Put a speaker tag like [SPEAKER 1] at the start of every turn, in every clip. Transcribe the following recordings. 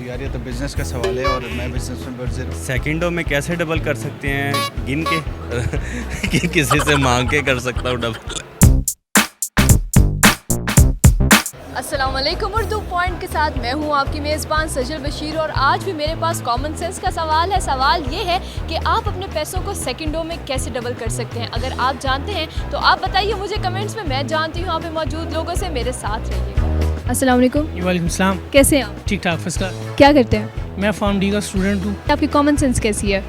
[SPEAKER 1] यार ये तो बिजनेस का सवाल है और मैं बिजनेस में बढ़ ज़रूर।
[SPEAKER 2] सेकंडों में कैसे डबल कर सकते हैं, गिन के कि किसी से मांग के कर सकता हूँ डबल।
[SPEAKER 3] अस्सलाम वालेकुम। उर्दू पॉइंट के साथ मैं हूं आपकी मेज़बान सजल बशीर और आज भी मेरे पास कॉमन सेंस का सवाल है। सवाल ये है कि आप अपने पैसों को सेकंडों में कैसे डबल कर सकते हैं। अगर आप जानते हैं तो आप बताइए मुझे कमेंट्स में। मैं जानती हूँ यहाँ पे मौजूद लोगों से। मेरे साथ रहिएगा। अस्सलाम वालेकुम।
[SPEAKER 4] वालेकुम सलाम।
[SPEAKER 3] कैसे हैं आप?
[SPEAKER 4] ठीक ठाक फर्स्ट क्लास।
[SPEAKER 3] क्या करते हैं?
[SPEAKER 4] मैं फॉर्म डी का स्टूडेंट हूँ।
[SPEAKER 3] आपकी कॉमन सेंस कैसी है?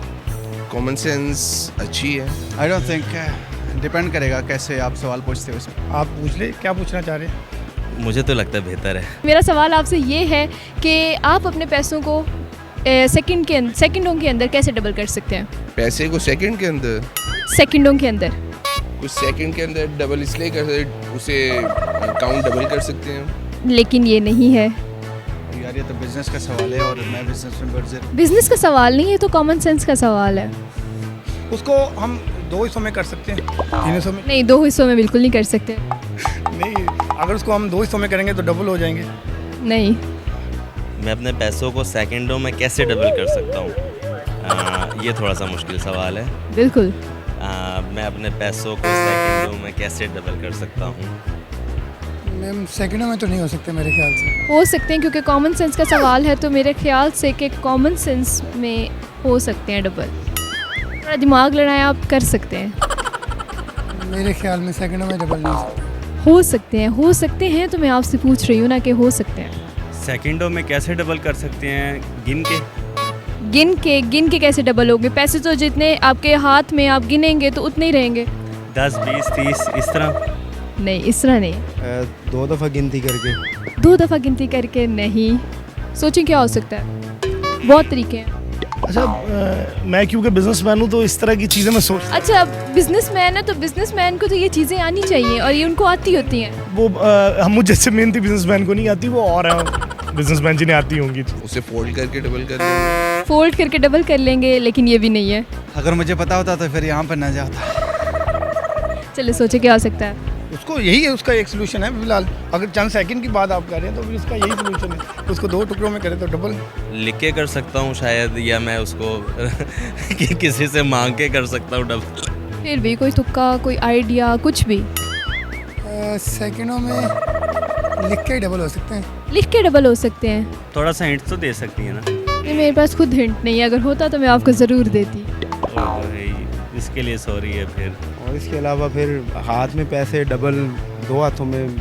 [SPEAKER 5] कॉमन सेंस अच्छी है।
[SPEAKER 1] आई डोंट थिंक, डिपेंड करेगा कैसे आप सवाल पूछते हो इसमें।
[SPEAKER 4] आप पूछ ले क्या पूछना चाह रहे हैं।
[SPEAKER 2] मुझे तो लगता है बेहतर है।
[SPEAKER 3] मेरा सवाल आपसे ये है कि आप अपने पैसों को सेकंडों के अंदर कैसे डबल कर सकते हैं?
[SPEAKER 5] पैसे को सेकंड के अंदर,
[SPEAKER 3] सेकंडों के अंदर
[SPEAKER 5] कुछ सेकंड के अंदर डबल इसलिए कर सकते, उसे काउंट डबल कर सकते हैं।
[SPEAKER 3] लेकिन ये नहीं है।
[SPEAKER 1] यार ये तो बिजनेस का सवाल है और मैं बिजनेस में बढ़ ज़रूर।
[SPEAKER 3] बिजनेस का सवाल नहीं है, तो कॉमन सेंस का सवाल है।
[SPEAKER 4] उसको हम दो हिस्सों में कर सकते हैं, तीन हिस्सों में
[SPEAKER 3] नहीं, दो हिस्सों में बिल्कुल नहीं कर सकते।
[SPEAKER 4] नहीं। अगर उसको हम दो हिस्सों में करेंगे तो डबल हो जाएंगे।
[SPEAKER 3] नहीं।
[SPEAKER 2] मैं अपने पैसों को सेकंडों में कैसे डबल कर सकता हूँ, ये थोड़ा सा मुश्किल सवाल है।
[SPEAKER 3] बिल्कुल।
[SPEAKER 2] मैं अपने पैसों को सेकंडों में कैसे डबल कर सकता हूँ।
[SPEAKER 4] मैम सेकंडों में तो नहीं हो सकते मेरे ख्याल से।
[SPEAKER 3] हो सकते हैं क्योंकि कॉमन सेंस का सवाल है, तो मेरे ख्याल से कि कॉमन सेंस में हो सकते हैं डबल। थोड़ा दिमाग लड़ाएं, आप कर सकते हैं।
[SPEAKER 4] मेरे ख्याल में सेकंडों में डबल नहीं हो सकते।
[SPEAKER 3] हो सकते हैं तो मैं आपसे पूछ रही हूँ ना कि हो सकते हैं।
[SPEAKER 2] सेकंडों में कैसे डबल कर सकते हैं,
[SPEAKER 3] गिन के कैसे डबल होंगे? पैसे तो जितने आपके हाथ में आप गिनेंगे तो उतने ही रहेंगे।
[SPEAKER 2] 10, 20, 30 इस तरह।
[SPEAKER 3] नहीं, इस तरह नहीं।
[SPEAKER 1] दो दफ़ा गिनती करके।
[SPEAKER 3] दो दफ़ा गिनती करके नहीं। सोचें क्या हो सकता है। बहुत तरीके हैं।
[SPEAKER 6] अच्छा, मैं क्योंकि बिजनेसमैन हूँ तो इस तरह की चीज़ें मैं सोच।
[SPEAKER 3] अच्छा, बिजनेसमैन है तो बिजनेसमैन को तो ये चीज़ें आनी चाहिए और ये उनको आती होती हैं।
[SPEAKER 6] वो हम मुझ जैसे मेहनती बिजनेसमैन को नहीं आती, वो और बिजनेसमैन जिन्हें आती होंगी।
[SPEAKER 5] उसे फोल्ड करके डबल कर देंगे।
[SPEAKER 3] फोल्ड करके डबल कर लेंगे, लेकिन ये भी नहीं है।
[SPEAKER 1] अगर मुझे पता होता तो फिर यहाँ पर ना जाता।
[SPEAKER 3] चलिए सोचे क्या हो सकता है।
[SPEAKER 4] उसको यही है, उसका एक सोल्यूशन है फिलहाल। अगर चंद सेकंड की बात आप कर रहे हैं तो फिर उसका यही सोल्यूशन है। उसको दो टुकड़ों में करें तो डबल।
[SPEAKER 2] लिख के कर सकता हूँ शायद, या मैं उसको कि किसी से मांग के कर सकता हूँ डबल।
[SPEAKER 3] फिर भी कोई तुक्का, कोई आइडिया, कुछ भी।
[SPEAKER 4] सेकंडों में लिख के ही डबल हो सकते हैं।
[SPEAKER 3] लिख के डबल हो सकते हैं।
[SPEAKER 2] थोड़ा सा हिंट तो दे सकती है ना।
[SPEAKER 3] नहीं, मेरे पास खुद हिंट नहीं है। अगर होता तो मैं आपको ज़रूर देती।
[SPEAKER 2] इसके लिए सॉरी है फिर।
[SPEAKER 7] और इसके अलावा फिर हाथ में पैसे डबल दो हाथों में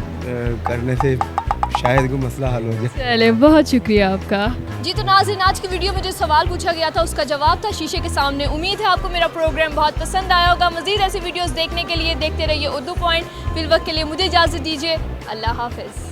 [SPEAKER 7] करने से शायद कोई मसला हल हो जाए।
[SPEAKER 3] चले, बहुत शुक्रिया आपका। जी तो नाज़रीन, आज की वीडियो में जो सवाल पूछा गया था उसका जवाब था शीशे के सामने। उम्मीद है आपको मेरा प्रोग्राम बहुत पसंद आया होगा। मज़ीद ऐसी वीडियोस देखने के लिए देखते रहिए उर्दू पॉइंट। फिल वक्त के लिए मुझे इजाज़त दीजिए। अल्लाह हाफ़िज़।